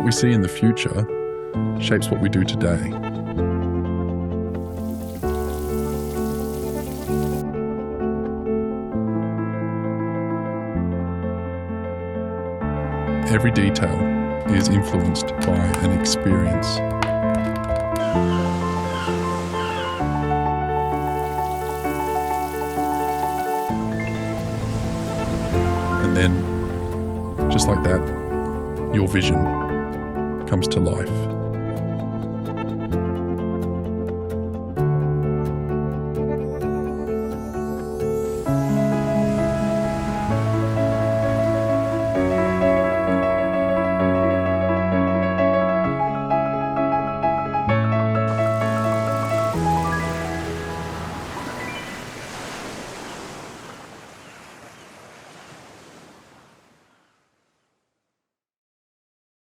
we see in the future shapes what we do today. Every detail is influenced by an experience. And then, just like that, your vision comes to life.